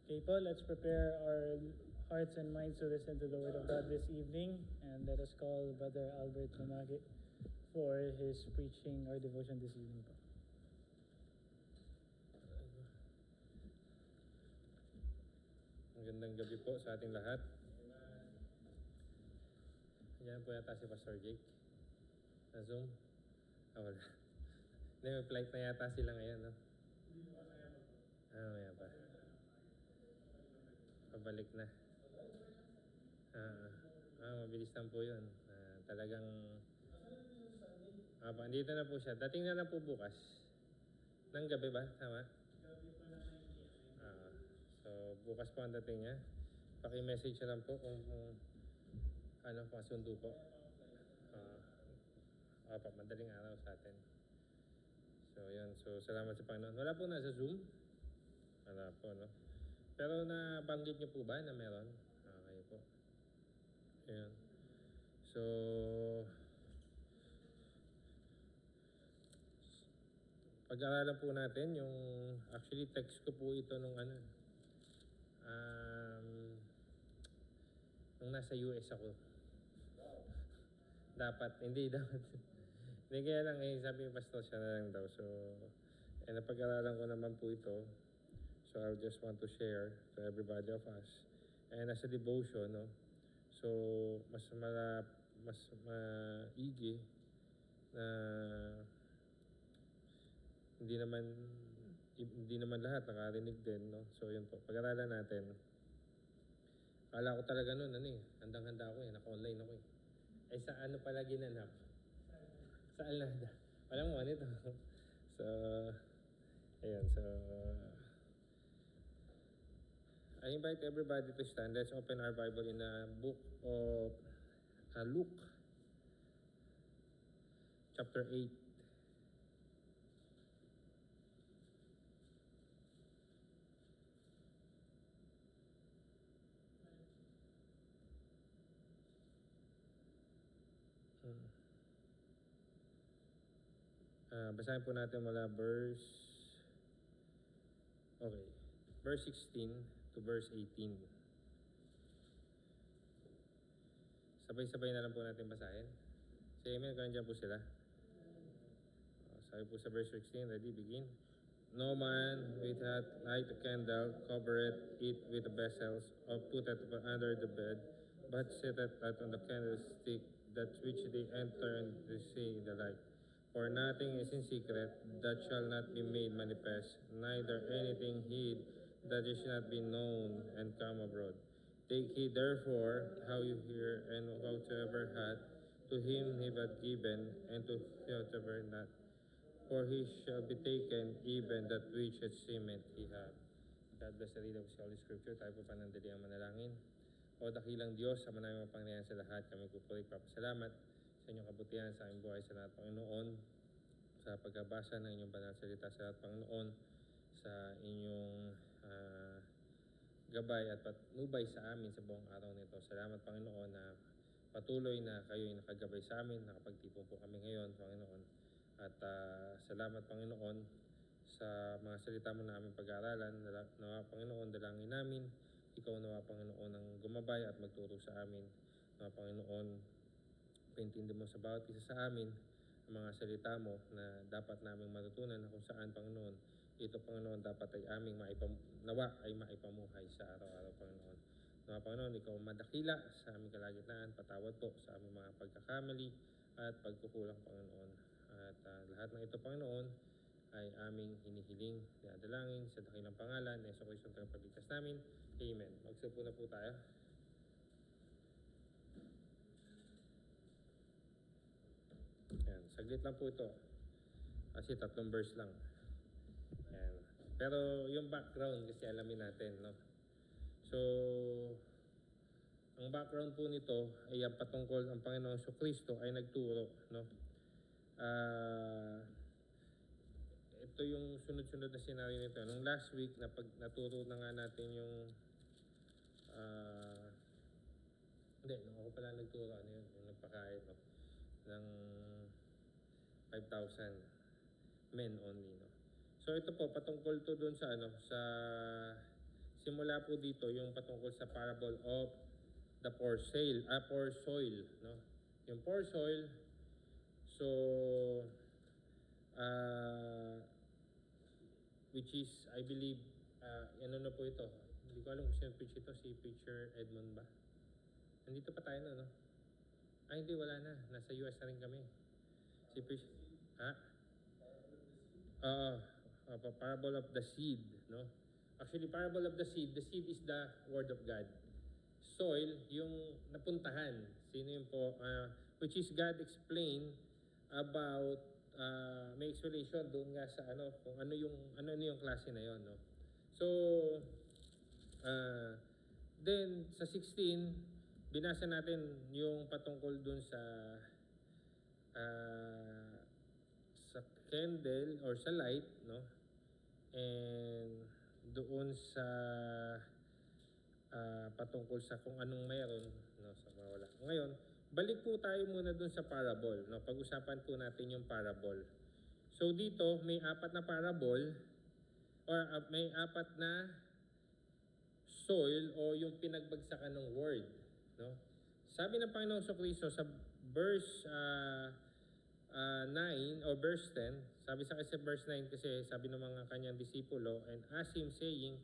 Okay po, let's prepare our hearts and minds to listen to the Word of God this evening, and let us call Brother Albert Lumagi for his preaching or devotion this evening po. Magandang gabi po sa ating lahat. Ayan po yata si Pastor Jake na Zoom. Wala. Hindi, may flight na yata sila ngayon, no? Maya pa. Pabalik na. Mabilis lang po yun. Talagang... andito na po siya. Dating na lang po bukas. Nang gabi ba? Tama? So, bukas po ang dating niya. Paki-message na lang po kung pasundo po. Madaling araw sa atin. So, yun. So, salamat sa Panginoon. Wala po nasa Zoom? Wala po, no? Pero nabanggit niyo po ba na meron? Okay po. Ayan. So, pag-aralan po natin yung... Actually, text ko po ito nung nung nasa US ako. Hindi dapat. Hindi kaya lang sabi yung pastor siya na lang daw. So, napag-aralan ko naman po ito. So, I just want to share to everybody of us. And as a devotion, no? So, mas maigi na hindi naman lahat nakarinig din, no? So, yun po. Pag-aralan natin. Akala ko talaga nun, handang-handa ako naka-online ako sa ano pala ginanap? Sa Alnada. Walang mo nito. So, ayan. So, I invite everybody to stand. Let's open our Bible in the book of Luke, chapter 8. Basahin po natin mula verse 16 to verse 18. Sabay-sabay na lang po natin basahin. Say amen, kung nandiyan po sila. Sabi po sa verse 16, ready, begin. No man which hath light a candle covereth it with the vessels, or putteth it under the bed, but setteth it on the candlestick, that which they enter and they see the light. For nothing is in secret that shall not be made manifest, neither anything hid that is not be known and come abroad. Take heed therefore how you hear, and whatsoever hath, to him he hath given, and to whatsoever not. For he shall be taken even that which hath seemeth he hath. God bless the reading of the Holy Scripture. Tayo po panandali ang manalangin. O dakilang Diyos, sa manaming mapangyayan sa lahat, kami po papasalamat sa inyong kabutihan sa aming buhay sa lahat, Panginoon, sa pagbabasa ng inyong banal salita sa lahat, Panginoon, sa inyong gabay at patnubay sa amin sa buong araw nito. Salamat, Panginoon, na patuloy na kayo'y nakagabay sa amin, nakapagtipon po kami ngayon, Panginoon. At salamat, Panginoon, sa mga salita mo na aming pag-aaralan. Nawa, Panginoon, dalangin namin. Ikaw, nawa, Panginoon, ang gumabay at magturo sa amin. Nawa, Panginoon, paintindi mo sa bawat isa sa amin ang mga salita mo na dapat naming matutunan na kung saan, Panginoon, ito, Panginoon, dapat ay aming nawa ay maipamuhay sa araw-araw, Panginoon. Nawa, Panginoon, ikaw madakila sa aming kalagitnaan. Patawad po sa aming mga pagkakamali at pagkukulang, Panginoon. At lahat ng ito, Panginoon, ay aming hinihiling, dinadalangin sa dakilang pangalan na Jesucristo ang tagapagligtas namin. Amen. Magsipo na po tayo. Ayan, saglit lang po ito. Kasi 3 verse lang. Ayan. Pero yung background kasi alamin natin, no? So, ang background po nito ay patungkol ang Panginoong Jesucristo ay nagturo, no? Ito yung sunod-sunod na scenario nito. Nung last week, naturo na nga natin yung nung ako pala nagturo, yung nagpakain, no? Ng 5,000 men only, no? So ito po patungkol to doon sa simula po dito yung patungkol sa parable of the poor soil, no? Yung poor soil, so which is, I believe, ano na po ito? Hindi ko alam kung sino preach ito, si Preacher Edmond ba? Nandito pa tayo na, no? Ay, hindi, wala na. Nasa US na rin kami. Si Preacher, ha? Parable of the seed, no? Actually, parable of the seed is the word of God. Soil, yung napuntahan. Sino yun po? Which is God explained about, may explanation doon nga sa ano, kung ano yung klase na yon, no? So, then sa 16, binasa natin yung patungkol doon sa candle or sa light, no? And doon sa patungkol sa kung anong meron, no, sa mawala. Ngayon, balik po tayo muna doon sa parable, no? Pag-usapan po natin yung parable. So dito, may 4 na parable or may 4 na soil o yung pinagbagsakan ng word, no? Sabi ng Panginoon Kristo sa verse 9 or verse 10, sabi sa kasi verse 9 kasi sabi ng mga kanyang disipulo, and asked him saying,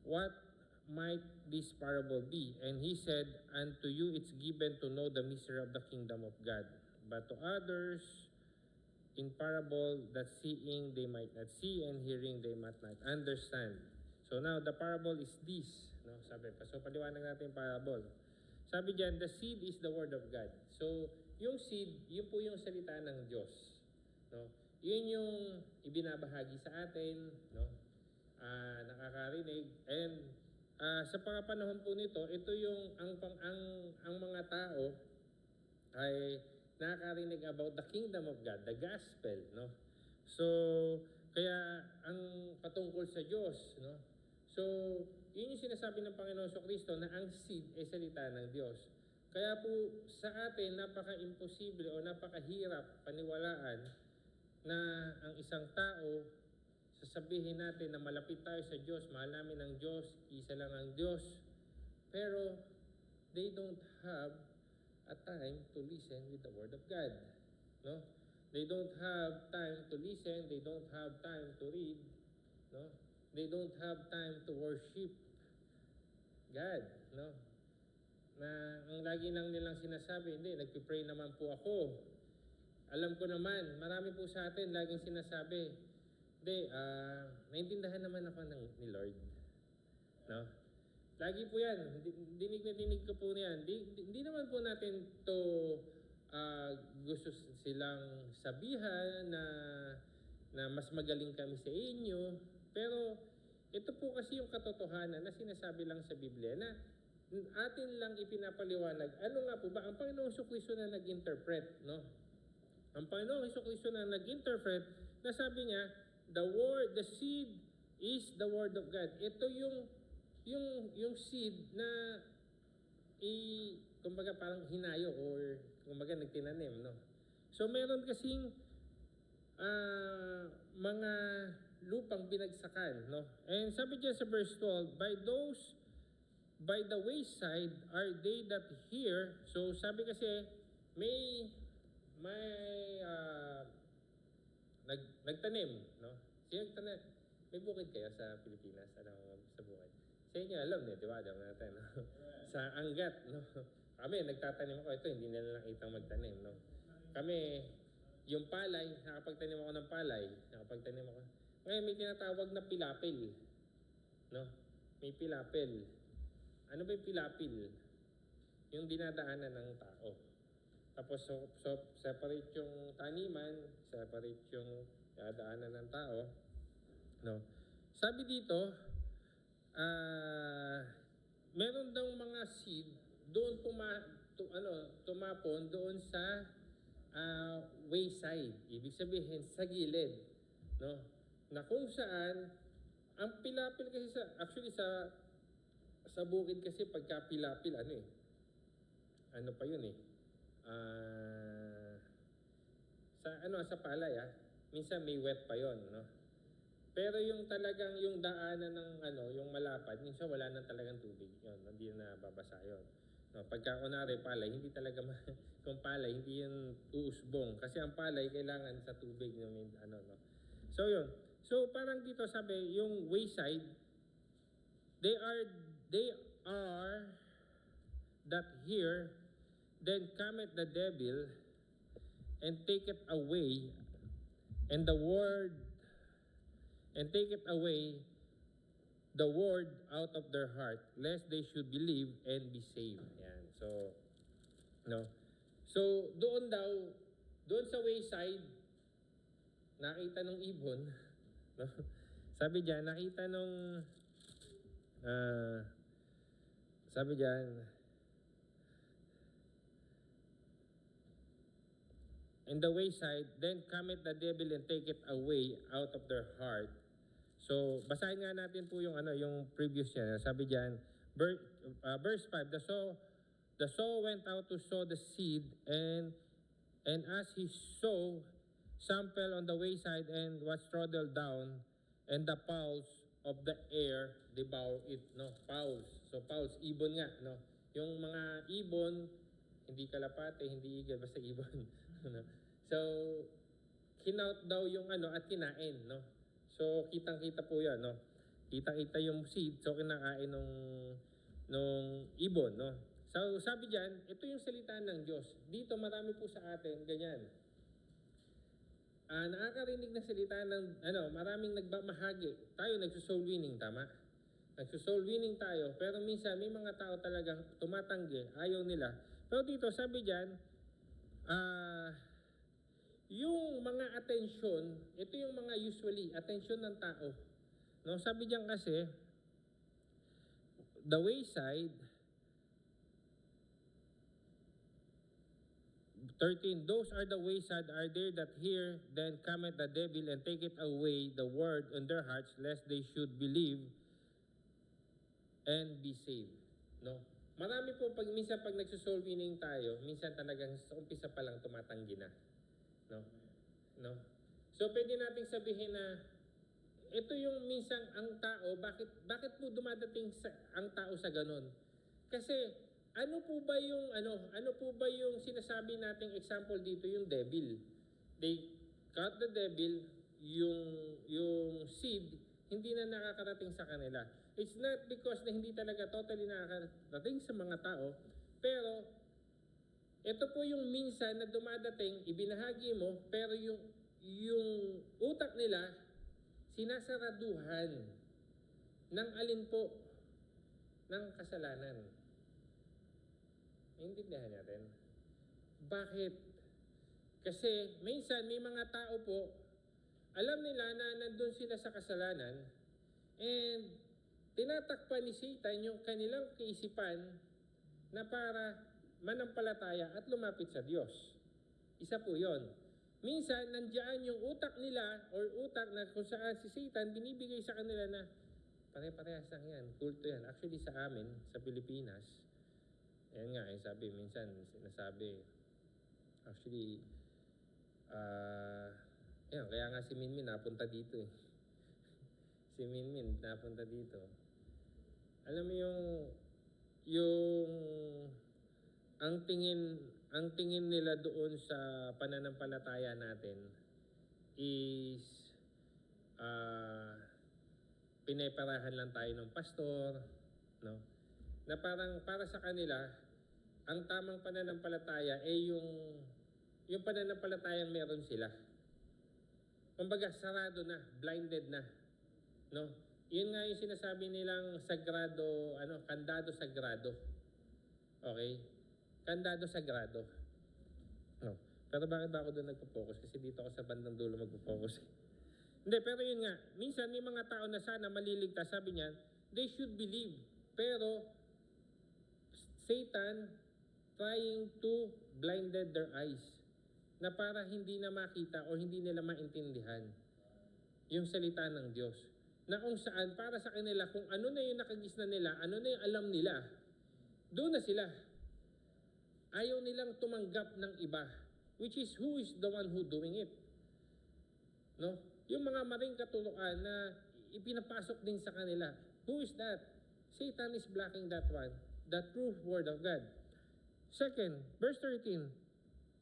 what might this parable be? And he said, unto you it's given to know the mystery of the kingdom of God, but to others in parable, that seeing they might not see, and hearing they might not understand. So now the parable is this, no? Sabi pa. So paliwanag natin yung parable. Sabi diyan, the seed is the word of God. So yung seed, yun po yung salita ng Diyos, no? Yun yung ibinabahagi sa atin, no? Nakakarinig, and sa pangapanahon po nito, ito yung ang mga tao ay nakakarinig about the kingdom of God, the gospel, no? So kaya ang patungkol sa Diyos, no? So yun yung sinasabi ng Panginoon Kristo na ang seed ay salita ng Diyos. Kaya po sa atin napaka-imposible o napakahirap paniwalaan na ang isang tao, sasabihin natin na malapit tayo sa Diyos, mahal namin ang Diyos, isa lang ang Diyos, pero they don't have a time to listen with the Word of God, no? They don't have time to listen, they don't have time to read, no? They don't have time to worship God, no? Na ang lagi lang nilang sinasabi, hindi, nagpipray naman po ako. Alam ko naman, marami po sa atin laging sinasabi, hindi, naintindahan naman ako ni Lord, no? Lagi po yan, dinig na dinig ko po yan. Hindi naman po natin to gusto silang sabihan na mas magaling kami sa inyo. Pero ito po kasi yung katotohanan na sinasabi lang sa Biblia na atin lang ipinapaliwanag. Ano nga po ba? Ang Panginoong Kristo na nag-interpret, no? Ang Panginoong Kristo na nag-interpret, na sabi niya, the seed is the word of God. Ito yung seed na kumbaga parang hinayo or kumbaga nagtinanim, no? So meron kasing mga lupang binagsakan, no? And sabi diyan sa verse 12, by the wayside are they that hear. So sabi kasi may nagtanim, no? Siya nagtanim. May bukid kaya sa Pilipinas, alam mo, sa bukid. Sa inyo, alam niyo, di ba? Alam natin, no? Sa Angat, no? Kami, nagtatanim ako. Ito, hindi nila nakitang magtanim, no? Kami, yung palay, nakapagtanim ako ng palay. Nakapagtanim ako. Ngayon, may tinatawag na pilapil, no? May pilapil. Ano ba yung pilapil? Yung dinadaanan ng tao. Tapos, so separate yung taniman, separate yung dinadaanan ng tao, no? Sabi dito, meron daw mga seed doon tumapon doon sa wayside. Ibig sabihin sa gilid, no? Na kung saan ang pilapil kasi actually sa bukid kasi pagka pilapil ano pa yun sa palay minsan may wet pa yon, no? Pero yung talagang yung daanan ng yung malapad, minsan wala nang talagang tubig. Yun, hindi na babasa yun. No, pagka kunwari palay, hindi talaga kung palay, hindi yun uusbong. Kasi ang palay kailangan sa tubig. No. So yun. So parang dito sabi, yung wayside, they are that here, then cometh the devil and taketh away, and taketh away the word out of their heart, lest they should believe and be saved. Yan. So, no. So, doon sa wayside, nakita nung ibon, no? Sabi diyan, nakita nung sabi diyan, in the wayside, then cometh the devil and taketh away out of their heart. So, basahin nga natin po yung yung previous niya. Sabi diyan, verse 5, the sower went out to sow the seed, and as he sowed, some fell on the wayside and was trodden down, and the fowls of the air devour it. No, fowls. So fowls, ibon nga, no. Yung mga ibon, hindi kalapate, hindi igel, basta ibon. So, kinaut daw yung at kinain, no. So, kitang-kita po 'yan, no. Kitang-kita yung seed, so kinakain nung ibon, no. So, sabi diyan, ito yung salita ng Diyos. Dito marami po sa atin ganyan. Nakakarinig na salita ng maraming nagbamahagi. Tayo nagso-soul winning, tama? Nagso-soul winning tayo, pero minsan may mga tao talagang tumatanggi, ayaw nila. Pero dito sabi diyan, yung mga attention, ito yung mga usually attention ng tao. No, sabi diyan kasi, the wayside, 13, those are the wayside are there that hear, then cometh the devil and taketh away the word in their hearts, lest they should believe and be saved. No? Marami po minsan pag nagso-soul winning tayo, minsan talagang sa umpisa pa lang tumatanggi na. No? So pwede nating sabihin na ito yung minsan ang tao, bakit po dumadating ang tao sa ganun? Kasi ano po ba yung sinasabi nating example dito, yung devil? They cut the devil, yung seed hindi na nakakarating sa kanila. It's not because na hindi talaga totally nakakarating sa mga tao, pero ito po yung minsan na dumadating, ibinahagi mo, pero yung utak nila sinasaraduhan ng alin po? Ng kasalanan. Intindihan natin. Bakit? Kasi minsan may mga tao po, alam nila na nandun sila sa kasalanan, and tinatakpan ni Satan yung kanilang kaisipan na para manampalataya at lumapit sa Diyos. Isa po yon. Minsan, nandiyan yung utak nila or utak na kung saan si Satan binibigay sa kanila na pare-parehas lang yan, kulto yan. Actually sa amin, sa Pilipinas, yan nga, sabi, minsan sinasabi, actually, kaya nga si Minmin napunta dito eh. Si Minmin napunta dito. Alam mo ang tingin nila doon sa pananampalataya natin is pineparahan lang tayo ng pastor, no? Na parang para sa kanila, ang tamang pananampalataya ay yung pananampalatayang meron sila. Kumbaga sarado na, blinded na, no? Yun nga yung sinasabi nilang sagrado, kandado sagrado. Okay? Kandado sagrado. No. Pero bakit ba ako doon nagpo-focus? Kasi dito ako sa bandang dulo magpo-focus. Hindi, pero yun nga, minsan may mga tao na sana maliligtas, sabi niya, they should believe. Pero Satan trying to blinded their eyes na para hindi na makita o hindi nila maintindihan yung salita ng Diyos. Na kung saan, para sa kanila, kung ano na yung nakagisna nila, ano na yung alam nila, doon na sila. Ayaw nilang tumanggap ng iba, which is who is the one who doing it. No? yung mga maring katuruan na ipinapasok din sa kanila. Who is that? Satan is blocking that one, the true word of God. Second, verse 13,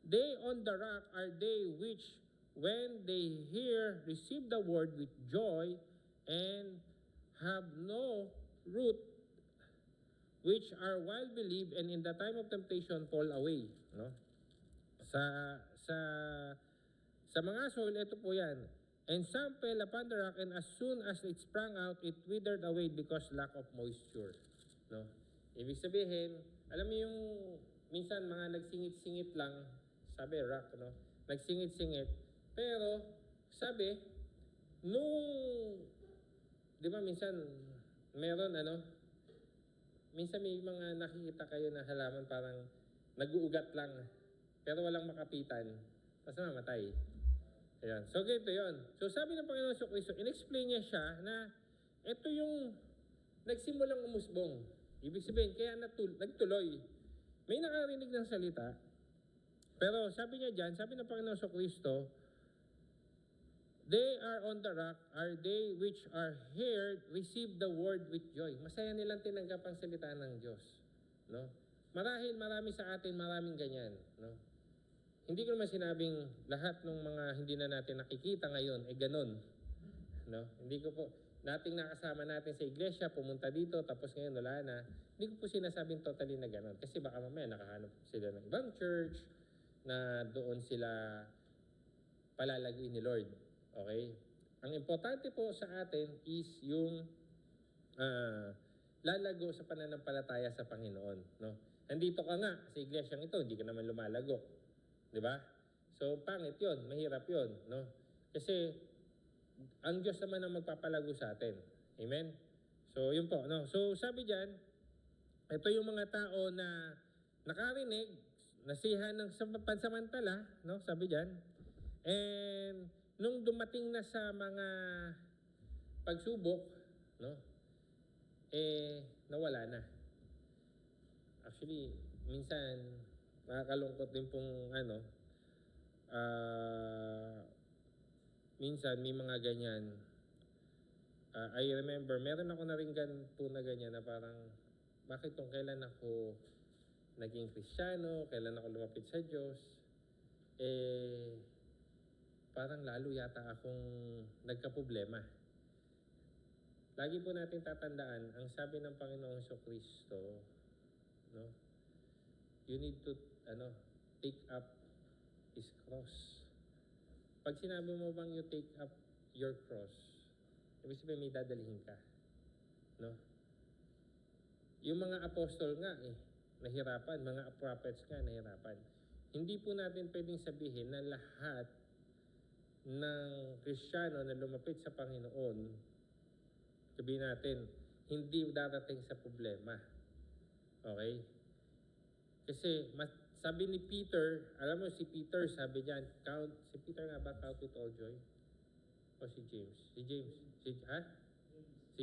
they on the rock are they which, when they hear, receive the word with joy, and have no root, which are while believe, and in the time of temptation fall away. No? Sa mga soil, ito po yan. And some fell upon the rock, and as soon as it sprang out, it withered away because lack of moisture. No? Ibig sabihin, alam mo yung minsan mga nagsingit-singit lang, sabi rock, no? Nagsingit-singit. Pero, sabi, di ba minsan, meron minsan may mga nakikita kayo na halaman parang nag-uugat lang, pero walang makapitan, tapos mamatay. Ayan. So, ganito yun. So, sabi ng Panginoon sa Kristo, in-explain niya siya na ito yung nagsimulang umusbong. Ibig sabihin, kaya nagtuloy. May nakarinig ng salita, pero sabi niya dyan, sabi ng Panginoon sa Kristo, they are on the rock, are they which are heard, receive the word with joy. Masaya nilang tinanggap ang salita ng Diyos. No? Marahil marami sa atin, maraming ganyan. No? Hindi ko naman sinabing lahat ng mga hindi na natin nakikita ngayon, ganun. No? Hindi ko po, nating nakasama natin sa iglesia, pumunta dito, tapos ngayon wala na. Hindi ko po sinasabing totally na ganun. Kasi baka mamaya nakahanap sila ng ibang church, na doon sila palalaguin ni Lord. Okay? Ang importante po sa atin is yung lalago sa pananampalataya sa Panginoon. No? Nandito ka nga sa iglesyang ito, hindi ka naman lumalago. Diba? So, pangit yun. Mahirap yun. No? Kasi, ang Diyos naman ang magpapalago sa atin. Amen? So, yun po. No? So, sabi dyan, ito yung mga tao na nakarinig, nasihan ng pansamantala, no? Sabi dyan. And, nung dumating na sa mga pagsubok, no? Nawala na. Actually, minsan, nakakalungkot din pong minsan may mga ganyan. I remember, meron ako naringgan po na ganyan na parang, bakit kung kailan ako naging Kristiyano, kailan ako lumapit sa Diyos, parang lalo yata akong nagkaproblema. Lagi po natin tatandaan, ang sabi ng Panginoong Kristo, no? You need to take up His cross. Pag sinabi mo bang you take up your cross, ibig sabihin may dadalhin ka. No? Yung mga apostol nga nahirapan, mga prophets nga nahirapan. Hindi po natin pwedeng sabihin na lahat ng Kristiyano na lumapit sa Panginoon, sabihin natin, hindi darating sa problema. Okay? Kasi sabi ni Peter, alam mo si Peter, sabi niyan, si Peter nga ba count with all joy? O si James? Si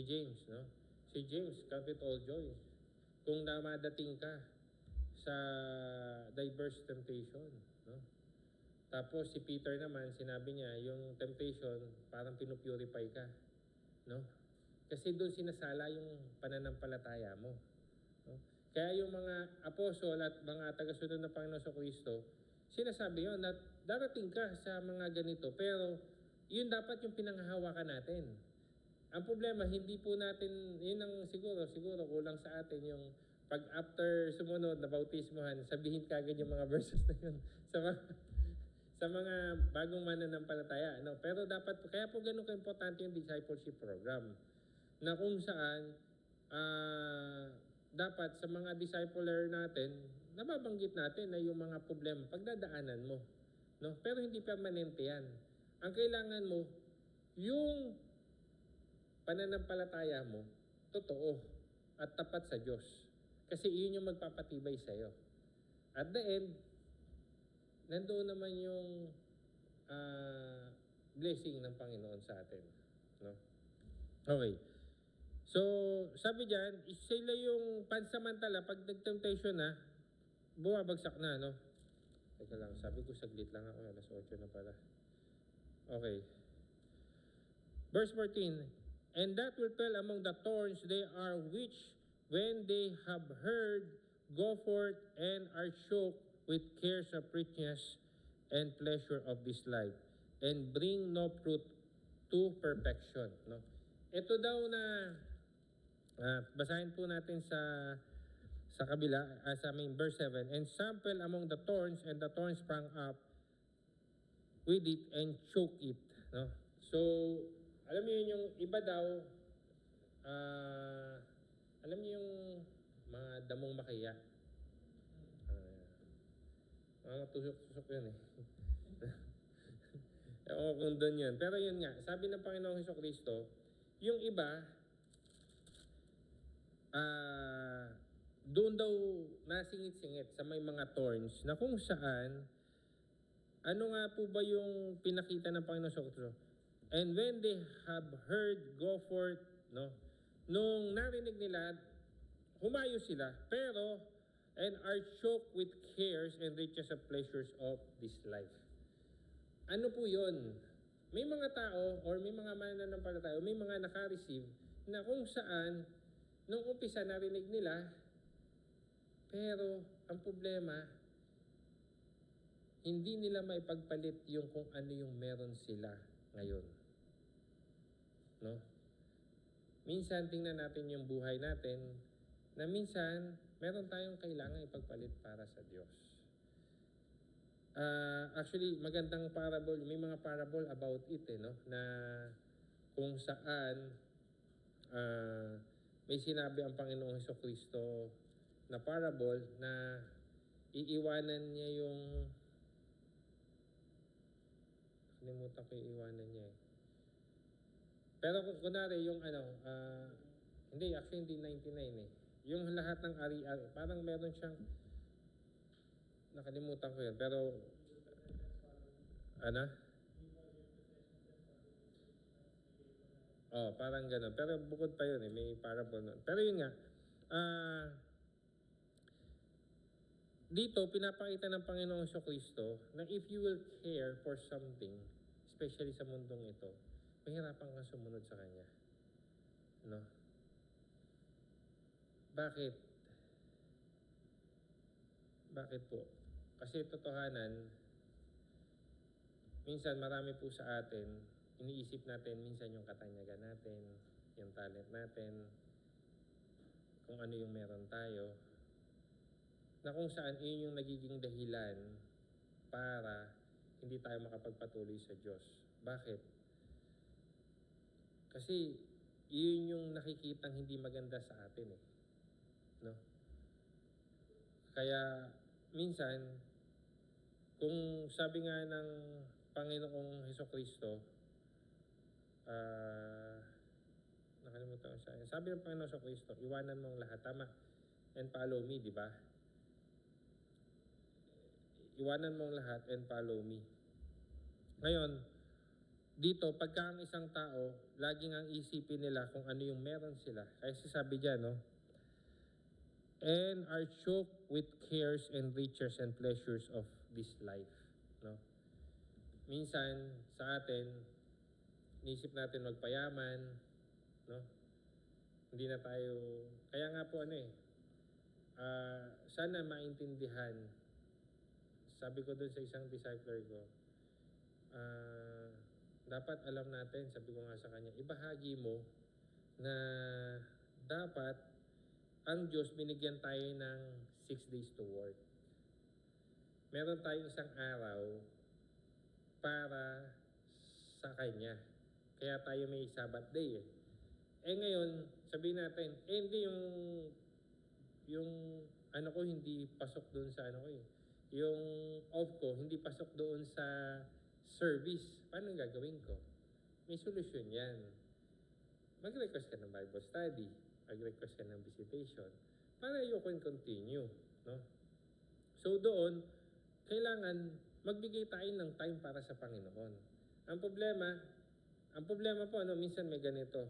James, no? Si James, count with all joy. Kung namadating ka sa diverse temptation, no? Tapos si Peter naman, sinabi niya, yung temptation, parang pinupurify ka, no? Kasi doon sinasala yung pananampalataya mo, no? Kaya yung mga apostol at mga tagasunod ng Panginoon sa Kristo, sinasabi yun na darating ka sa mga ganito, pero yun dapat yung pinanghahawakan natin. Ang problema, hindi po natin, yun ang siguro kulang sa atin yung pag after sumunod na bautismohan, sabihin kagad yung mga verses na yun sa mga bagong mananampalataya. No? Pero dapat, kaya po ganun ka-importante yung discipleship program, na kung saan, dapat sa mga discipler natin, nababanggit natin na yung mga problema, pagdadaanan mo. No? Pero hindi permanente yan. Ang kailangan mo, yung pananampalataya mo, totoo at tapat sa Diyos. Kasi yun yung magpapatibay sa iyo. At the end, nandoon naman yung blessing ng Panginoon sa atin. No? Okay. So, sabi dyan, sila yung pansamantala, pag nag-temptation na, bumabagsak na, no? Teka lang, sabi ko saglit lang ako, alas 8 na pala. Okay. Verse 14, and that will fell among the thorns they are which, when they have heard, go forth and are choked with cares of riches and pleasure of this life, and bring no fruit to perfection. No? Ito daw na, basahin po natin sa kabila, verse 7, and some fell among the thorns, and the thorns sprang up with it and choke it. No? So, alam niyo yun, yung iba daw, alam niyo yung mga damong makaya. Mga matusok-tusok yun eh. Ewan ko kung doon yun. Pero yun nga, sabi ng Panginoong Hesukristo, yung iba, doon daw nasingit-singit sa may mga thorns na kung saan, ano nga po ba yung pinakita ng Panginoong Hesukristo? And when they have heard, go forth, no? Nung narinig nila, humayo sila, pero, and are choked with cares and riches of pleasures of this life. Ano po yun? May mga tao, or may mga mananampalataya, may mga naka-receive, na kung saan, nung umpisa narinig nila, pero, ang problema, hindi nila maipagpalit yung kung ano yung meron sila ngayon. No? Minsan, tingnan natin yung buhay natin, na minsan, meron tayong kailangan ipagpalit para sa Diyos. Actually, magandang parable, may mga parable about it, no? Na kung saan may sinabi ang Panginoong Hesukristo na parable na iiwanan niya yung kalimutan ko iiwanan niya eh. Pero kunwari yung hindi 99 eh. Yung lahat ng ari-ari, parang meron siyang, nakalimutan ko yun, pero, parang gano'n. Pero bukod pa yun eh, may parable nun. Pero yun nga, dito, pinapakita ng Panginoong Hesukristo na if you will care for something, especially sa mundong ito, mahirapan kang sumunod sa Kanya. No? Bakit? Bakit po? Kasi totohanan, minsan marami po sa atin, iniisip natin minsan yung katanyagan natin, yung talent natin, kung ano yung meron tayo, na kung saan yun yung nagiging dahilan para hindi tayo makapagpatuloy sa Diyos. Bakit? Kasi yun yung nakikitang hindi maganda sa atin eh. No? Kaya minsan, kung sabi nga ng Panginoong Hesukristo, nakalimutan ko siya. Sabi ng Panginoong Hesukristo, iwanan mo ang lahat. Tama. And follow me, di ba? Iwanan mo ang lahat and follow me. Ngayon, dito, pagka ang isang tao, laging ang isipin nila kung ano yung meron sila. Kaya sabi dyan, no? And are choked with cares and riches and pleasures of this life. No? Minsan, sa atin, inisip natin magpayaman, no? Hindi na tayo, kaya nga po sana maintindihan. Sabi ko dun sa isang discipler ko, dapat alam natin, sabi ko nga sa kanya, ibahagi mo na dapat ang Diyos binigyan tayo ng 6 days to work. Meron tayong isang araw para sa Kanya. Kaya tayo may Sabbath day eh. Ngayon, sabihin natin, hindi yung ano ko hindi pasok doon sa ano ko eh. Yung off ko, hindi pasok doon sa service. Paano gagawin ko? May solusyon yan. Mag-request ka ng Bible study. Mag-request ka ng visitation. Para you can continue. No? So doon, kailangan magbigay tayo ng time para sa Panginoon. Ang problema po, minsan may ganito.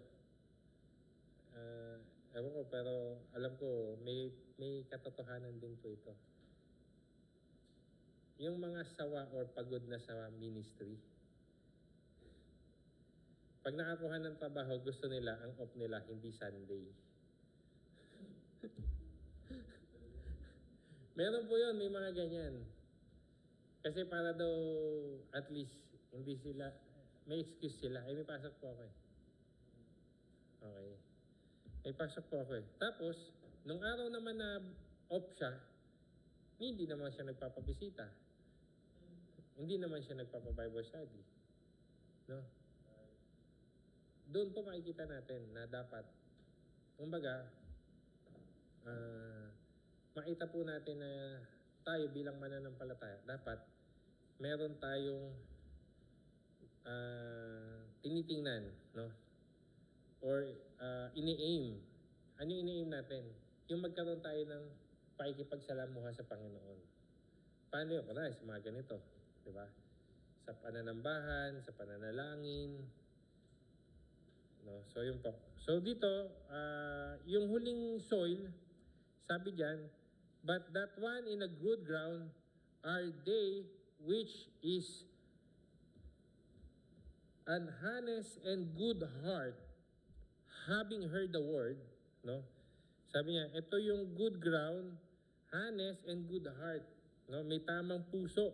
Ewan ko, pero alam ko, may katotohanan din po ito. Yung mga sawa or pagod na sa ministry. Pag nakakuha ng trabaho, gusto nila, ang off nila, hindi Sunday. Meron po yun, may mga ganyan. Kasi para daw, at least, hindi sila, may excuse sila. Ay, may pasok po ako eh. Okay. May pasok po ako eh. Tapos, nung araw naman na off siya, hindi naman siya nagpapabisita. Hindi naman siya nagpapa-Bible study. No? Doon po makikita natin na dapat, kumbaga, makita po natin na tayo bilang mananampalataya, dapat meron tayong tinitingnan, no? Or ini-aim. Ano yung ini-aim natin? Yung magkaroon tayo ng pakikipagsalamuha sa Panginoon. Paano yun? Kunwari, sa mga ganito. Diba? Sa pananambahan, sa pananalangin. No? So, yun po. So, dito, yung huling soil, sabi dyan, but that one in a good ground are they which is an honest and good heart, having heard the word, no? Sabi niya, ito yung good ground, honest and good heart, no? May tamang puso,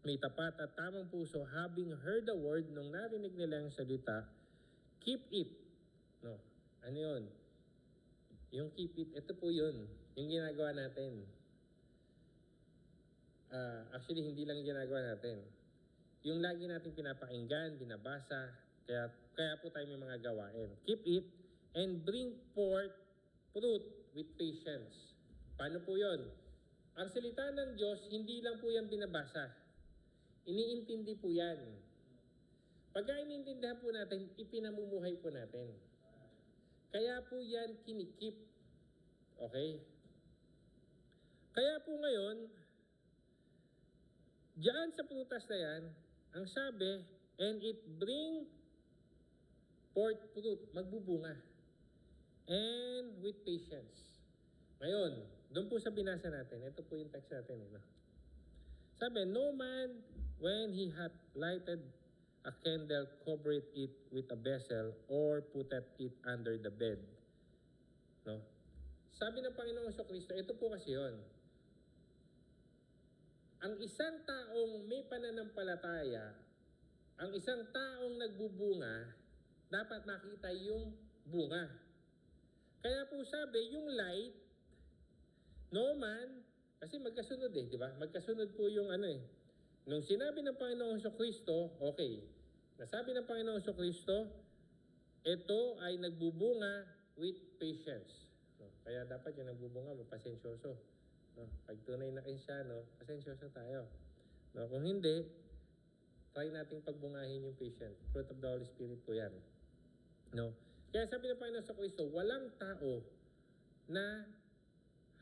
may tapat at tamang puso, having heard the word, nung narinig nila yung salita, keep it, no? Ano yun? Yung keep it, ito po yun, yung ginagawa natin. Actually, hindi lang ginagawa natin. Yung lagi natin pinapakinggan, binabasa, kaya po tayo may mga gawain. Keep it and bring forth fruit with patience. Paano po yun? Ang salita ng Diyos, hindi lang po yan binabasa. Iniintindi po yan. Pagka iniintindihan po natin, ipinamumuhay po natin. Kaya po yan kinikip. Okay? Kaya po ngayon, diyan sa prutas na yan, ang sabi, and it bring forth fruit, magbubunga. And with patience. Ngayon, doon po sa binasa natin, ito po yung text natin. No? Sabi, no man, when he hath lighted a candle, covereth it with a vessel, or putteth it under the bed. No? Sabi ng Panginoong Kristo, ito po kasi yun. Ang isang taong may pananampalataya, ang isang taong nagbubunga, dapat makita yung bunga. Kaya po sabi, yung light, no man, kasi magkasunod eh, di ba? Magkasunod po yung ano eh. Nung sinabi ng Panginoong Kristo, okay. Nasabi ng Panginoong Kristo, ito ay nagbubunga with patience. No? Kaya dapat yung nagbubunga, mapasensyoso. No? Pag tunay na Kristyano, pasensyoso tayo. No? Kung hindi, try nating pagbungahin yung patient. Fruit of the Holy Spirit po yan. No? Kaya sabi ng Panginoon sa Kristo, walang tao na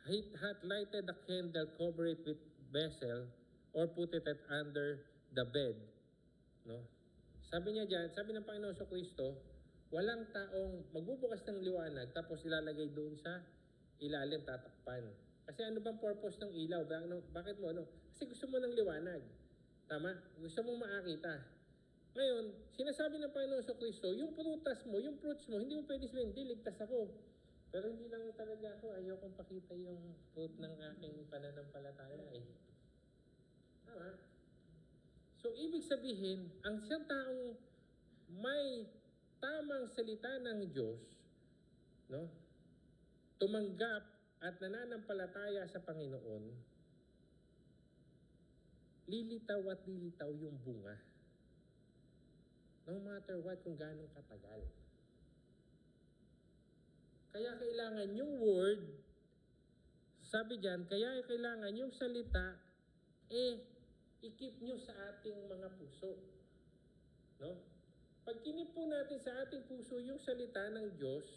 hath lighted a candle, cover it with vessel, or put it under the bed. No? Sabi niya dyan, sabi ng Panginoon sa Kristo, walang taong magbubukas ng liwanag tapos ilalagay doon sa ilalim, tatakpan. Kasi ano bang purpose ng ilaw? Bakit mo ano? Kasi gusto mo ng liwanag. Tama? Gusto mong makakita. Ngayon, sinasabi ng Panginoon sa Kristo, yung prutas mo, yung fruits mo, hindi mo pwede sabihin, hindi, ligtas ako. Pero hindi lang talaga ako, ayaw kong pakita yung fruit ng aking pananampalataya eh. Tama? So, ibig sabihin, ang siyang taong may tamang salita ng Diyos, no? Tumanggap at nananampalataya sa Panginoon, lilitaw at lilitaw yung bunga. No matter what, kung ganong katagal. Kaya kailangan yung word, sabi dyan, kaya kailangan yung salita, i-keep nyo sa ating mga puso. No? Pag kinip po natin sa ating puso yung salita ng Diyos,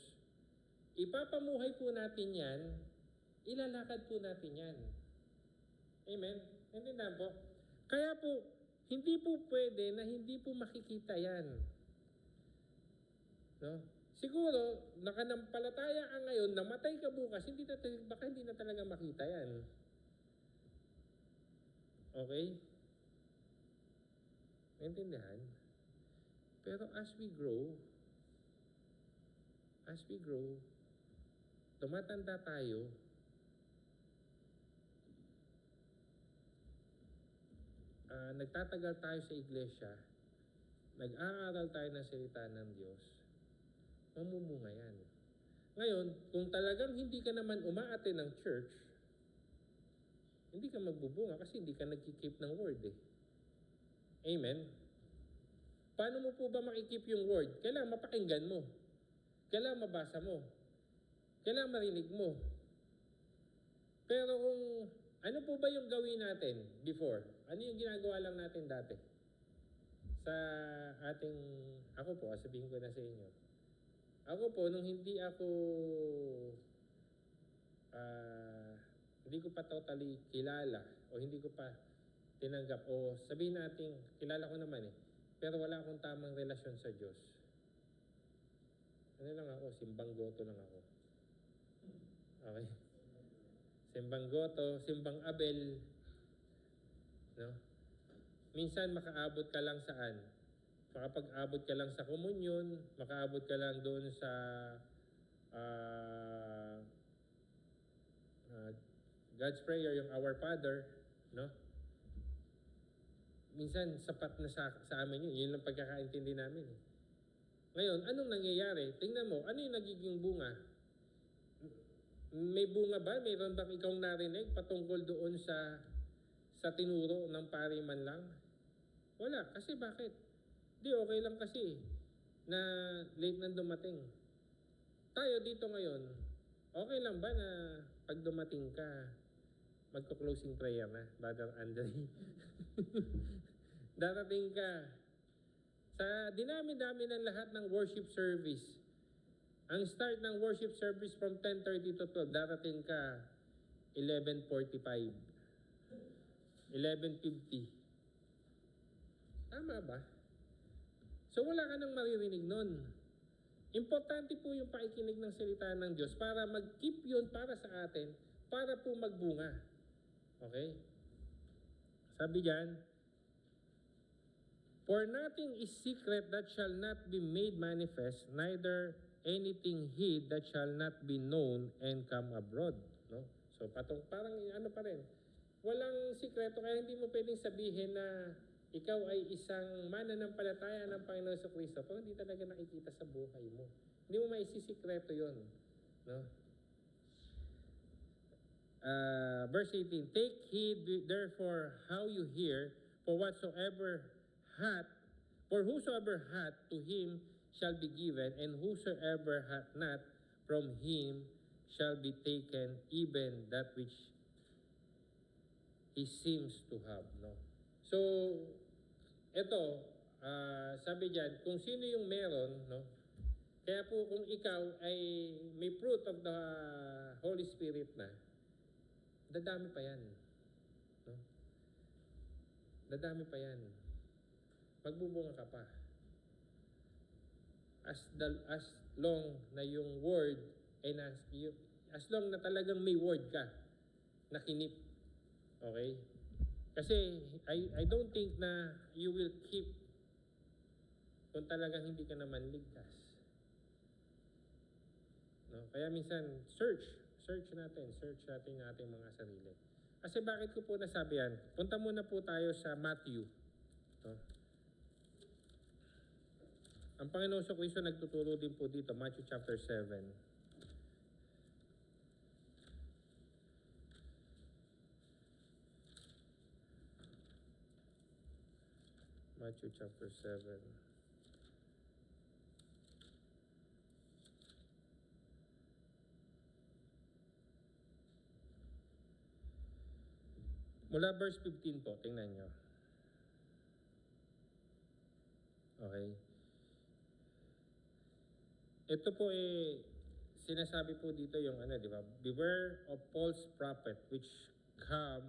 ipapamuhay po natin yan, ilalakad po natin yan. Amen? Naintindihan po? Kaya po, hindi po pwede na hindi po makikita yan. No? Siguro, nakanampalataya ka ngayon, namatay ka bukas, baka hindi na talaga makita yan. Okay? Naintindihan? Pero as we grow, tumatanda tayo, nagtatagal tayo sa iglesia, nag-aaral tayo ng salita ng Diyos, mamumunga yan. Ngayon, kung talagang hindi ka naman umaate ng church, hindi ka magbubunga kasi hindi ka nagkikip ng word eh. Amen? Paano mo po ba makikip yung word? Kailangan mapakinggan mo. Kailangan mabasa mo. Kailangan marinig mo. Pero kung ano po ba yung gawin natin before? Ano yung ginagawa lang natin dati? Sa ating, ako po, sabihin ko na sa inyo. Ako po, nung hindi ko pa totally kilala o hindi ko pa tinanggap o sabihin natin, kilala ko naman eh, pero wala akong tamang relasyon sa Diyos. Ano lang ako, simbang goto lang ako. Okay? Simbang goto, simbang Abel. No? Minsan makaabot ka lang saan? Makapag-abot ka lang sa komunyon, makaabot ka lang doon sa God's Prayer, yung Our Father, no? Minsan sapat na sa amin yun. Yun lang pagkakaintindi namin. Ngayon, anong nangyayari? Tingnan mo, ano yung nagiging bunga? May bunga ba? Mayroon bang ikaw narinig patungkol doon sa tinuro ng pari man lang? Wala. Kasi bakit? Di okay lang kasi na late nang dumating. Tayo dito ngayon, okay lang ba na pag dumating ka, magko-closing prayer na, Brother Andre? Darating ka. Sa dinami-dami ng lahat ng worship service, ang start ng worship service from 10:30 to 12, darating ka 11:45, 11:50. Tama ba? So wala ka nang maririnig nun. Importante po yung pakikinig ng salita ng Diyos para mag-keep yun para sa atin, para po magbunga. Okay? Sabi diyan, for nothing is secret that shall not be made manifest, neither anything hid that shall not be known and come abroad. No? So parang ano pa rin, walang sikreto kaya hindi mo pwedeng sabihin na ikaw ay isang mananampalataya ng Panginoon sa Kristo pero hindi talaga nakikita sa buhay mo. Hindi mo maisisikreto yun. No? Verse 18, take heed therefore how you hear, for whosoever hath, to him shall be given, and whosoever hath not, from him shall be taken even that which he seems to have. No? So, ito, sabi diyan, kung sino yung meron, no? Kaya po kung ikaw ay may fruit of the Holy Spirit na, dadami pa yan. No? Dadami pa yan. Magbubunga ka pa. As long na yung word ay as long na talagang may word ka na kinip. Okay? Kasi I don't think na you will keep kung talagang hindi ka naman ligtas. No? Kaya minsan search natin yung ating mga sarili. Kasi bakit ko po nasabi yan? Punta muna po tayo sa Matthew. No? Ang Panginoon sa Kristo nagtuturo din po dito, Matthew chapter 7. Matthew chapter 7. Mula verse 15 po, tingnan nyo. Okay. Ito po sinasabi po dito yung di ba? Beware of false prophet which come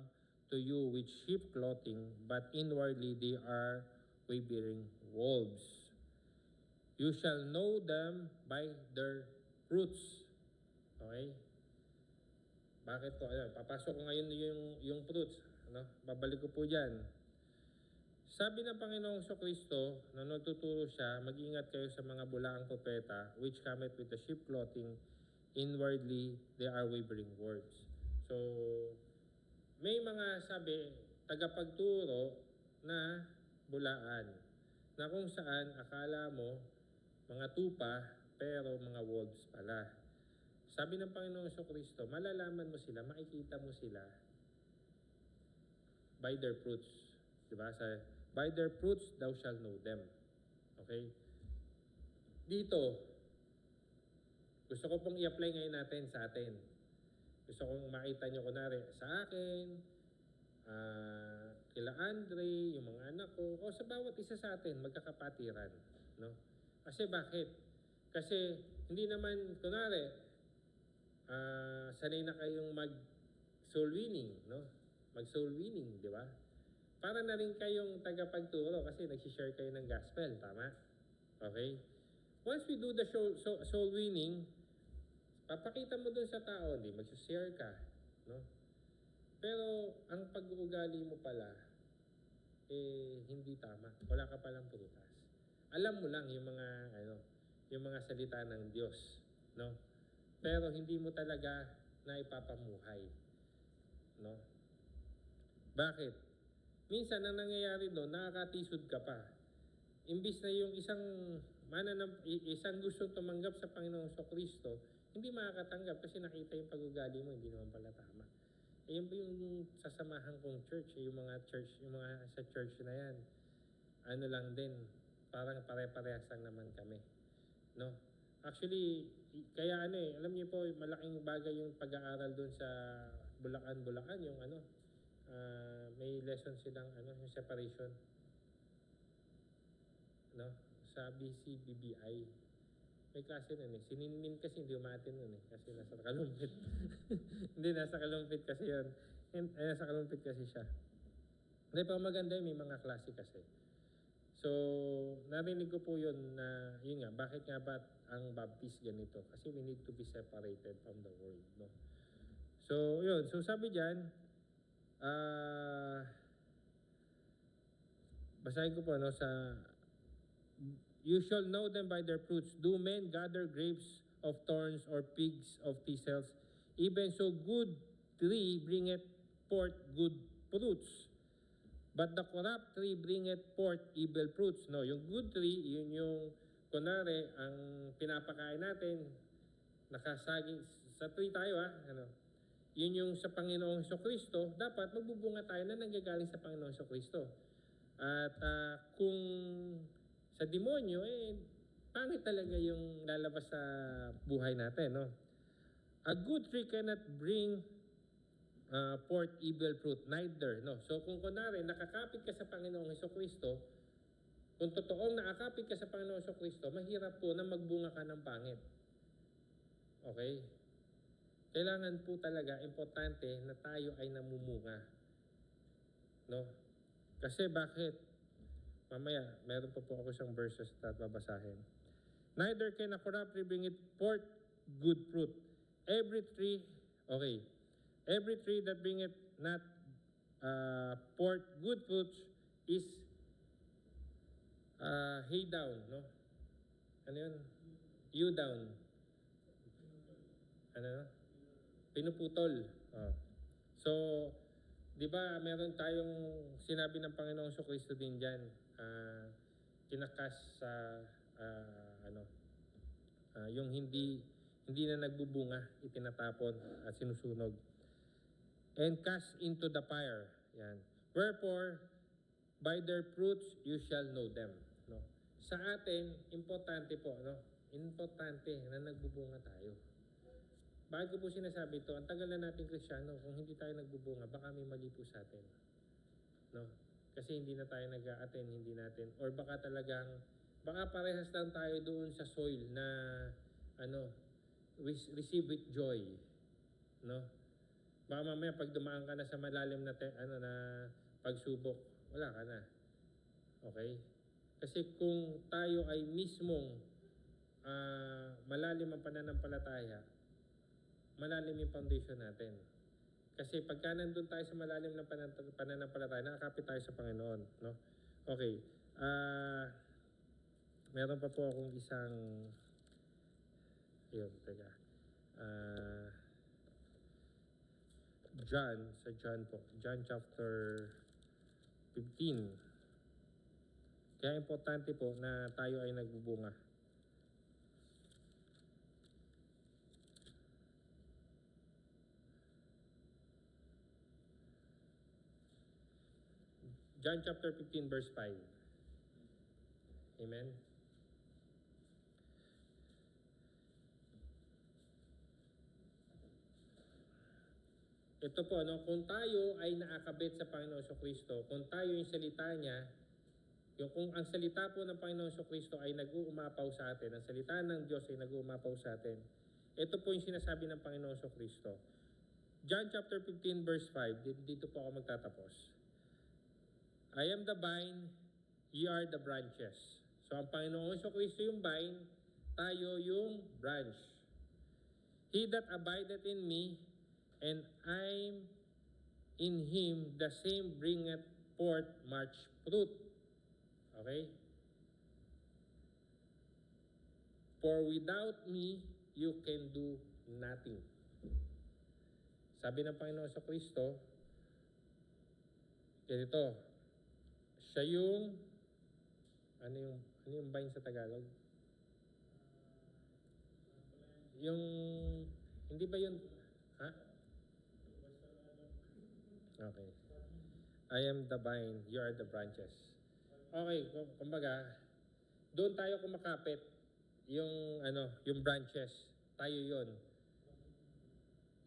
to you with sheep clothing, but inwardly they are way-bearing wolves. You shall know them by their fruits. Okay? Bakit po? Papasok ko ngayon yung fruits. Babalik ko po dyan. Sabi ng Panginoong Kristo, na nagtuturo siya, mag-ingat kayo sa mga bulaang propeta, which cometh with the sheep clothing, inwardly they are wavering words. So, may mga sabi, tagapagturo na bulaan, na kung saan akala mo mga tupa, pero mga wolves pala. Sabi ng Panginoong Kristo, malalaman mo sila, makikita mo sila by their fruits. Diba? By their fruits, thou shalt know them. Okay? Dito, gusto ko pong i-apply ngayon natin sa atin. Gusto kong makita nyo kunwari sa akin, kila Andre, yung mga anak ko, o sa bawat isa sa atin, magkakapatiran. No? Kasi bakit? Kasi hindi naman, kunwari, sanay na kayong mag-soul winning, no? Mag-soul winning, di ba? Para na rin kayong tagapagturo kasi nag-share kayo ng gospel, tama? Okay? Once we do the soul winning, papakita mo dun sa tao, hindi, mag-share ka, no? Pero ang pag-uugali mo pala, hindi tama. Wala ka palang prutas. Alam mo lang yung mga salita ng Diyos, no? Pero hindi mo talaga na ipapamuhay, no? Bakit? Minsan ang nangyayari doon, nakakatisod ka pa. Imbis na yung isang gustong tumanggap sa Panginoong Kristo, hindi makakatanggap kasi nakita yung pag-ugali mo, hindi naman pala tama. Yun ba yung sasamahan kong church, yung mga sa church na yan, ano lang din, parang pare-parehas lang naman kami. No? Actually, kaya alam niyo po, malaking bagay yung pag-aaral doon sa Bulacan, yung may lesson silang yung separation. No? Sa BCBBI. May klase nun Si Ninmin kasi hindi umatin nun kasi nasa Kalumpit. Hindi, nasa Kalumpit kasi yun. Nasa Kalumpit kasi siya. Hindi pa maganda may mga klase kasi. So, narinig ko po yun na, yun nga, bakit nga ba ang baptist ganito? Kasi we need to be separated from the world, no? So, yun. So, sabi dyan, basahin ko po, no, sa you shall know them by their fruits. Do men gather grapes of thorns or figs of thistles? Even so, good tree bringeth forth good fruits. But the corrupt tree bringeth forth evil fruits. No, yung good tree, yun yung, kunwari, ang pinapakain natin, nakasaging, sa tree tayo yun yung sa Panginoong Kristo, dapat magbubunga tayo na nanggagaling sa Panginoong Kristo. At kung sa demonyo, pangit talaga yung lalabas sa buhay natin, no? A good tree cannot bring forth evil fruit, neither, no? So kung kunwari, nakakapit ka sa Panginoong Kristo, kung totoong nakakapit ka sa Panginoong Kristo, mahirap po na magbunga ka ng pangit. Okay? Kailangan po talaga, importante na tayo ay namumunga. No? Kasi bakit? Mamaya, meron pa po ako isang verses na babasahin. Neither can a corrupt tree bring it forth good fruit. Every tree that bringeth not forth good fruits is hay down, no? Ano yun? Hew down. Pinuputol. So, di ba meron tayong sinabi ng Panginoong Kristo din dyan, kinakas sa yung hindi na nagbubunga, itinatapon at sinusunog. And cast into the fire. Yan. Wherefore, by their fruits you shall know them. No? Sa atin, importante po, no? Importante na nagbubunga tayo. Bakit ko po sinasabi ito? Ang tagal na nating Kristiyano, kung hindi tayo nagbubunga, baka may mali po sa atin. No? Kasi hindi na tayo nag-a-attend, hindi natin. Or baka parehas lang tayo doon sa soil na, receive with joy. No? Baka mamaya pag dumaan ka na sa malalim na, na pagsubok, wala ka na. Okay? Kasi kung tayo ay mismong malalim ang pananampalataya, malalim yung foundation natin. Kasi pagka nandun tayo sa malalim ng pananampalataya, nakakapit tayo sa Panginoon. No? Okay. Meron pa po akong isang... Yun, teka. Sa John po. John chapter 15. Kaya importante po na tayo ay nagbubunga. John chapter 15 verse 5. Amen. Ito po, no, kung tayo ay naakabit sa Panginoon Kristo, kung tayo yung salita niya, kung ang salita po ng Panginoon Kristo ay nag-uumapaw sa atin, ang salita ng Diyos ay nag-uumapaw sa atin, ito po yung sinasabi ng Panginoon Kristo. John chapter 15 verse 5, dito po ako magtatapos. I am the vine, ye are the branches. So ang Panginoon Kristo yung vine, tayo yung branch. He that abideth in me, and I'm in him, the same bringeth forth much fruit. Okay? For without me, you can do nothing. Sabi ng Panginoon sa Kristo, ganito, siya yung, ano yung vine sa Tagalog? Yung, hindi ba yun, ha? Okay. I am the vine, you are the branches. Okay, kumbaga, doon tayo kumakapit yung yung branches. Tayo 'yon.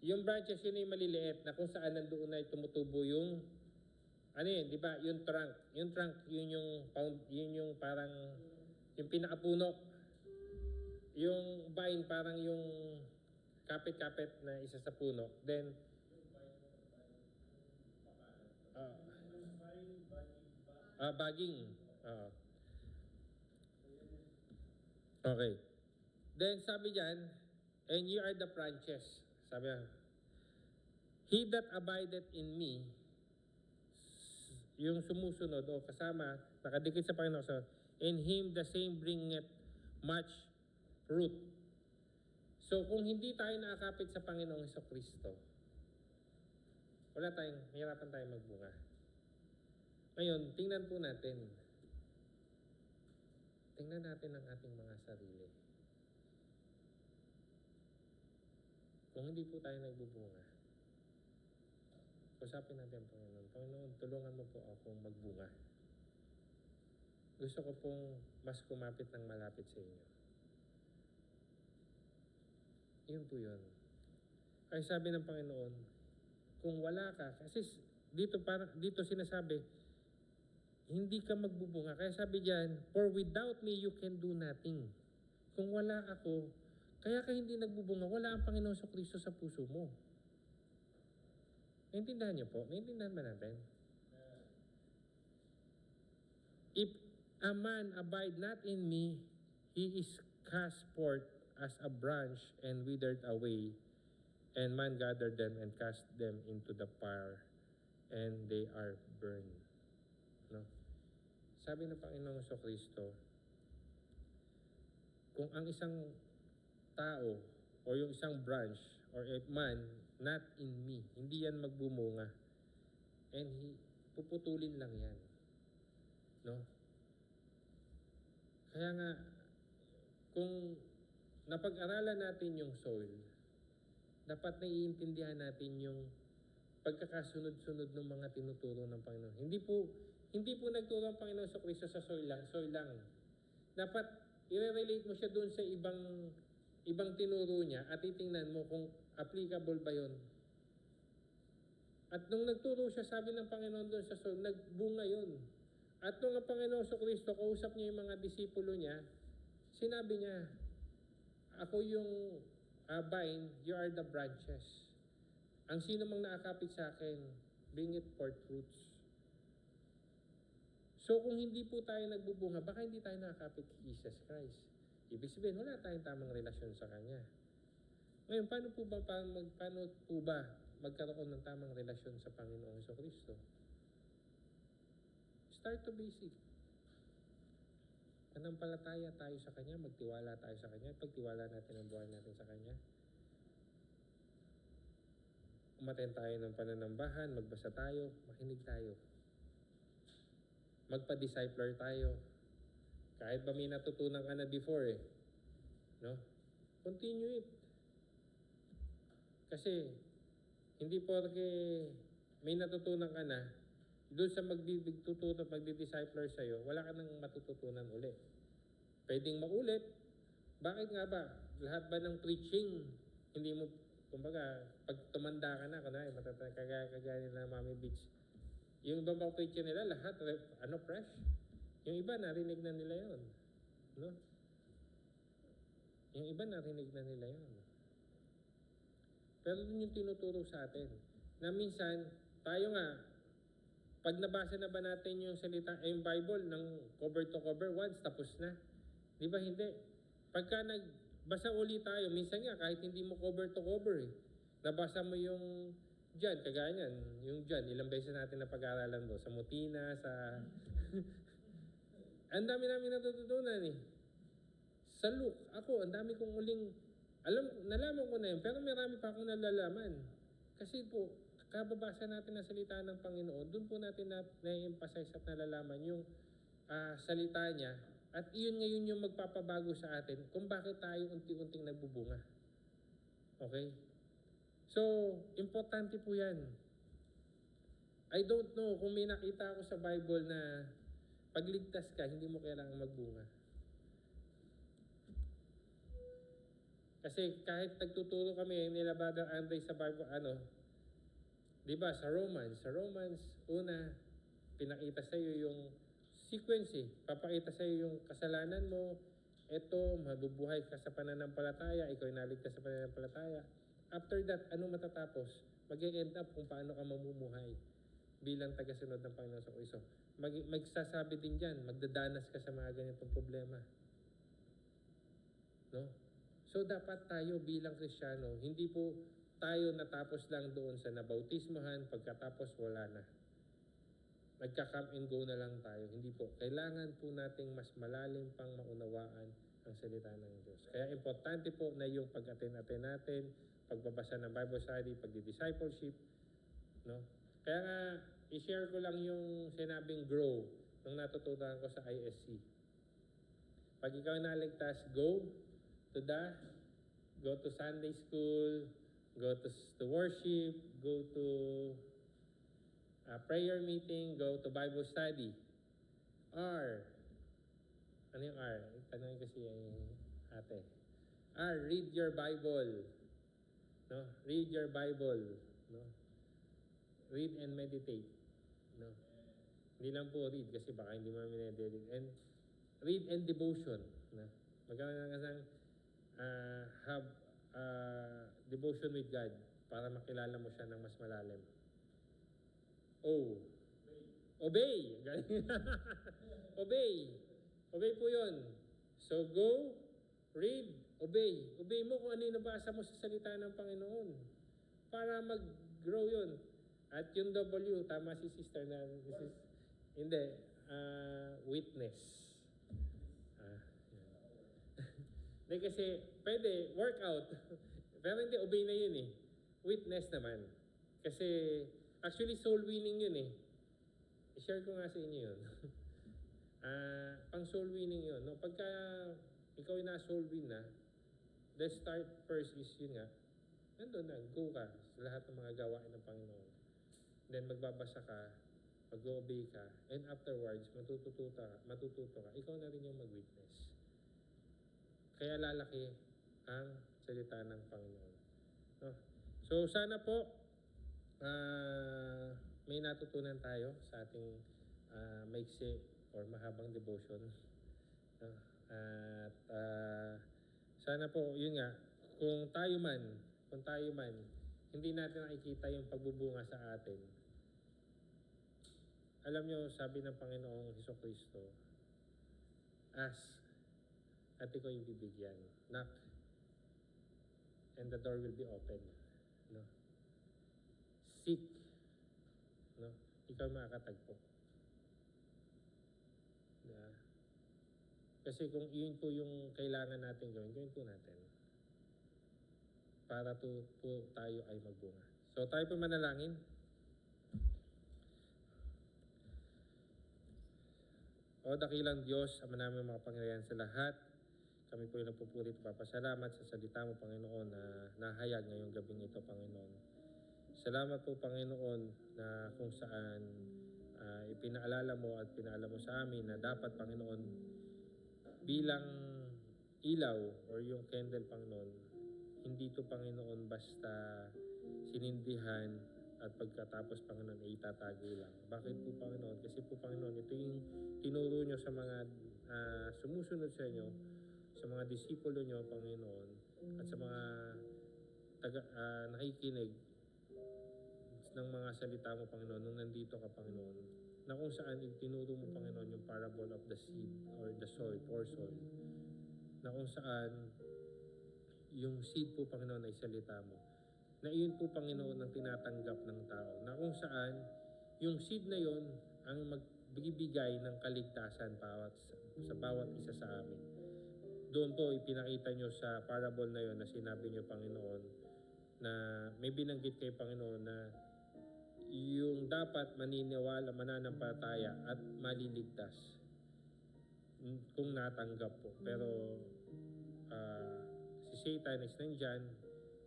Yung branches yun ay maliliit na kung saan nandoon ay tumutubo yung di ba? Yung trunk. Yung trunk, yun yung parang yung pinakapuno. Yung vine parang yung kapit-kapit na isa sa puno. Then bagging. Okay. Then sabi diyan, and you are the branches. Sabi niya, he that abideth in me, yung sumusunod o kasama, nakadikit sa Panginoon, so, in him the same bringeth much fruit. So kung hindi tayo nakakapit sa Panginoong Kristo, hirapan tayong magbunga. Ngayon, tingnan po natin. Tingnan natin ang ating mga sarili. Kung hindi po tayo nagbubunga, usapin natin ang Panginoon. Panginoon, tulungan mo po akong magbunga. Gusto ko pong mas kumapit ng malapit sa inyo. Yun po yun. Ay sabi ng Panginoon, kung wala ka, kasi dito sinasabi, hindi ka magbubunga. Kaya sabi diyan, for without me, you can do nothing. Kung wala ako, kaya ka hindi nagbubunga, wala ang Panginoon sa Kristo sa puso mo. Naintindihan niyo po? Naintindihan ba natin? If a man abide not in me, he is cast forth as a branch and withered away, and man gathered them and cast them into the fire, and they are burned. No? Sabi ng Panginoon sa Kristo, kung ang isang tao o yung isang branch or a man not in me, hindi yan magbumunga, and puputulin lang yan. No? Kaya nga, kung napag-aralan natin yung soil, dapat naiintindihan natin yung pagkakasunod-sunod ng mga tinuturo ng Panginoon. Hindi po nagturo ang Panginoon sa Kristo sa soil lang. Dapat i-relate mo siya doon sa ibang tinuro niya at titingnan mo kung applicable ba yon. At nung nagturo siya, sabi ng Panginoon doon sa soil, nagbunga yon. At nung ang Panginoon sa Kristo, kausap niya yung mga disipulo niya, sinabi niya, ako yung vine, you are the branches. Ang sino mang naakapit sa akin, bring it forth fruits. So kung hindi po tayo nagbubunga, baka hindi tayo nakakapit kay Jesus Christ. Ibig sabihin, wala tayong tamang relasyon sa Kanya. Ngayon, paano po ba magkaroon ng tamang relasyon sa Panginoong Kristo? Start to basic. Manampalataya tayo sa Kanya, magtiwala tayo sa Kanya, pagtiwala natin ang buhay natin sa Kanya. Umaten tayo ng pananambahan, magbasa tayo, makinig tayo. Magpa-discipler tayo. Kahit ba may natutunan ka na before no? Continue it. Kasi, hindi porke may natutunan ka na, doon sa magtuturo at magdi-discipler sa'yo, wala ka nang matututunan uli. Pwedeng maulit. Bakit nga ba? Lahat ba ng preaching, hindi mo, kumbaga, pag tumanda ka na, kagaya nila Mami Beach, yung ibang mga preaching nila, lahat, fresh. Yung iba, narinig na nila yon, no? Yung iba, narinig na nila yon. Pero yun yung tinuturo sa atin. Na minsan, tayo nga, pag nabasa na ba natin yung salita, yung Bible, ng cover to cover once, tapos na. Di ba hindi? Pagka nagbasa uli tayo, minsan nga, kahit hindi mo cover to cover nabasa mo yung John, kagaya niyan, yung John, ilang beses natin na pag-aaralan mo, sa Mutina, sa... ang dami namin natututunan Sa Luke, ako, ang dami kong uling, nalaman ko na yun, pero marami pa akong nalalaman. Kasi po, kababasa natin ang salita ng Panginoon, doon po natin na-emphasize at nalalaman yung salita niya, at iyon ngayon yung magpapabago sa atin kung bakit tayo unti-unting nagbubunga. Okay? So, importante po yan. I don't know kung may nakita ako sa Bible na pagligtas ka, hindi mo kailangang magbunga. Kasi kahit nagtuturo kami nila Brother Andre sa Bible, di ba, sa Romans, una, pinakita sa iyo yung sequence Papakita sa iyo yung kasalanan mo, eto, mabubuhay ka sa pananampalataya, ikaw ay naligtas sa pananampalataya. After that, ano matatapos? Mag-end up kung paano ka mamumuhay bilang tagasunod ng Panginoon sa Kristo. Magsasabi din dyan, magdadanas ka sa mga ganitong problema. No? So, dapat tayo bilang Kristiyano, hindi po tayo natapos lang doon sa nabautismohan, pagkatapos wala na. Nagka-come and go na lang tayo. Hindi po. Kailangan po nating mas malalim pang maunawaan ang salita ng Diyos. Kaya importante po na yung pag-attend natin, pagbabasa ng Bible study, pagdi-discipleship, no? Kaya nga, i-share ko lang yung sinabing grow nung natutunan ko sa ISC. Pag ikaw naligtas, go to Sunday school, go to worship, go to prayer meeting, go to Bible study. R. Ano yung R? Tanongin ko si ate. R, read your Bible. No? Read your Bible. No? Read and meditate. No? Hindi lang po read kasi baka hindi mo meditate. And read and devotion. No? Magkakaroon ka ng have devotion with God para makilala mo siya ng mas malalim. O. Obey. Obey. Obey po yun. So go, read, obey. Obey mo kung ano yung nabasa mo sa salita ng Panginoon para mag-grow yun. At yung W, tama si sister na, hindi, witness. Hindi kasi, pwede, workout. Pero hindi, obey na yun Witness naman. Kasi, actually, soul winning yun I-share ko nga sa inyo yun. Pang soul winning yun. No? Pagka ikaw ay na-soul win na, the start first is yun nga, nandun na, go ka sa lahat ng mga gawain ng Panginoon. Then magbabasa ka, mag-obey ka, and afterwards, matututo ka, ikaw na rin yung mag-witness. Kaya lalaki ang salita ng Panginoon. No? So sana po, may natutunan tayo sa ating maiksi or mahabang devotion. No? At sana po, yun nga, kung tayo man, hindi natin nakikita yung pagbubunga sa atin. Alam nyo, sabi ng Panginoong Hesukristo, ask at ikaw yung bibigyan. Knock and the door will be open. No? Seek. No? Ikaw makakatagpo. Kasi kung yun po yung kailangan natin gawin, gawin po natin. Para po tayo ay magbunga. So tayo po manalangin. O dakilang Diyos, Ama namin mga Panginoon sa lahat, kami po ay nagpupuri at papasalamat sa salita mo, Panginoon, na nahayag ngayong gabing ito, Panginoon. Salamat po, Panginoon, na kung saan ipinaalala mo at pinaalam mo sa amin na dapat, Panginoon, bilang ilaw or yung candle, Panginoon, hindi to, Panginoon, basta sinindihan at pagkatapos, Panginoon, ay itatago lang. Bakit po, Panginoon? Kasi po, Panginoon, ito yung tinuro nyo sa mga sumusunod sa inyo, sa mga disipulo nyo, Panginoon, at sa mga nakikinig ng mga salita mo, Panginoon, nung nandito ka, Panginoon, na kung saan tinuro mo, Panginoon, yung parable of the seed or the soil, poor soil, na kung saan yung seed po, Panginoon, ay salita mo. Na iyon po, Panginoon, ang tinatanggap ng tao. Na kung saan yung seed na yon ang magbibigay ng kaligtasan sa bawat isa sa amin. Doon po ipinakita nyo sa parable na yon na sinabi nyo, Panginoon, na may binanggit kay Panginoon na yung dapat maniniwala, mananampalataya at maliligtas kung natanggap po. Pero si Satan is nandyan,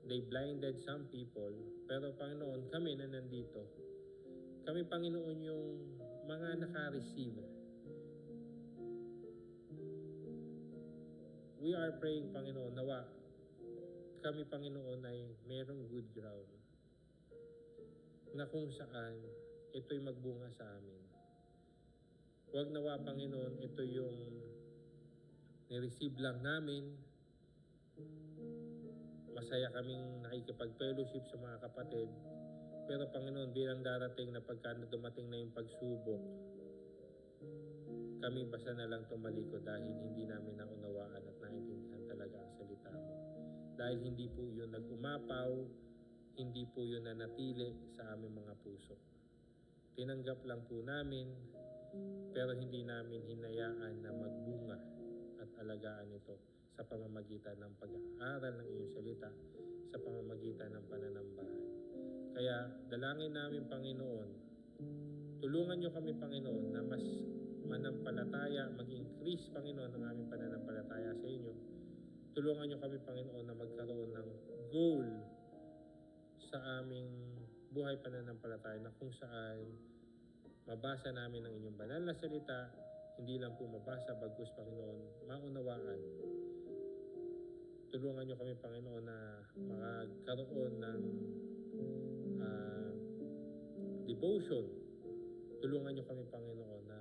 they blinded some people, pero Panginoon, kami na nandito, kami, Panginoon, yung mga naka-receive. We are praying, Panginoon, nawa kami, Panginoon, ay mayroong good ground na kung saan ito'y magbunga sa amin. Huwag nawa, Panginoon, ito yung ni-receive lang namin, masaya kaming nakikipag-fellowship sa mga kapatid, pero Panginoon, bilang darating na pagka dumating na yung pagsubok, kami basta na lang tumalikod dahil hindi namin naunawaan at naintindihan talaga ang salita mo. Dahil hindi po yun nag-umapaw, hindi po yun nanatili sa aming mga puso. Tinanggap lang po namin, pero hindi namin hinayaan na magbunga at alagaan ito sa pamamagitan ng pag-aaral ng iyong salita, sa pamamagitan ng pananambahan. Kaya dalangin namin, Panginoon, tulungan niyo kami, Panginoon, na mas manampalataya, mag-increase, Panginoon, ang aming pananampalataya sa inyo. Tulungan niyo kami, Panginoon, na magkaroon ng goal sa aming buhay pananampalataya na kung saan mabasa namin ang inyong banal na salita, hindi lang po mabasa, bagkus, Panginoon, maunawaan. Tulungan niyo kami, Panginoon, na magkaroon ng devotion. Tulungan niyo kami, Panginoon, na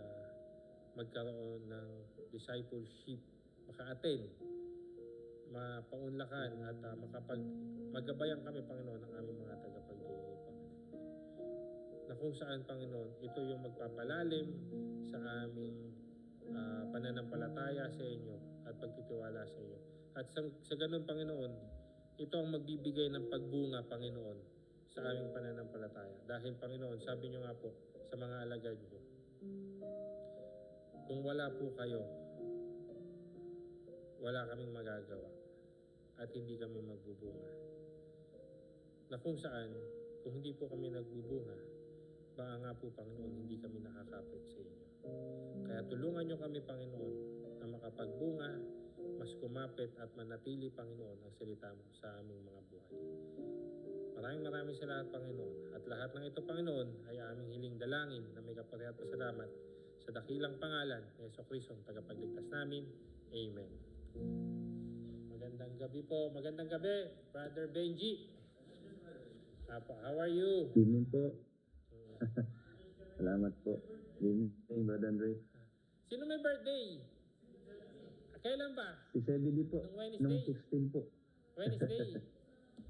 magkaroon ng discipleship, maka-attend, mapaunlakan at magabayan kami, Panginoon, ng aming mga tagapagturo, Panginoon. Na kung saan, Panginoon, ito yung magpapalalim sa aming pananampalataya sa inyo at pagtitiwala sa inyo. At sa ganun, Panginoon, ito ang magbibigay ng pagbunga, Panginoon, sa aming pananampalataya. Dahil, Panginoon, sabi nyo nga po sa mga alagad nyo, kung wala po kayo, wala kaming magagawa at hindi kami magbubunga. Na kung saan, kung hindi po kami nagbubunga, baka nga po, Panginoon, hindi kami nakakapit sa inyo. Kaya tulungan nyo kami, Panginoon, na makapagbunga, mas kumapit at manatili, Panginoon, ang salita mo sa aming mga buhay. Maraming salamat, Panginoon. At lahat ng ito, Panginoon, ay aming hiling dalangin na may kapurihan at pasalamat sa dakilang pangalan ni Jesucristo, ang tagapagligtas namin. Amen. Magandang gabi po. Magandang gabi, Brother Benji. How are you? Good evening po. Salamat po. Good evening, Brother Andre. Sino may birthday? Kailan ba? Si Sebedy po. Nung Wednesday? Nung 16 po. Wednesday.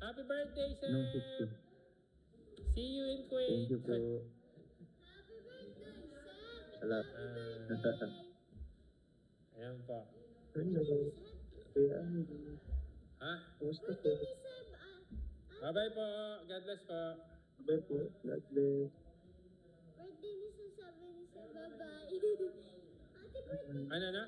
Happy birthday, Seb! Nung 16. See you in Kuwait. Thank you po. Happy birthday, Seb! Salamat. Ayan po. Hello. Kuya, Ha? kumusta po? Birthday ni Seb! Bye-bye po. God bless po. Bye po. God bless. Birthday ni Seb, sabi ni Seb, bye-bye! Ate, birthday! Ano na?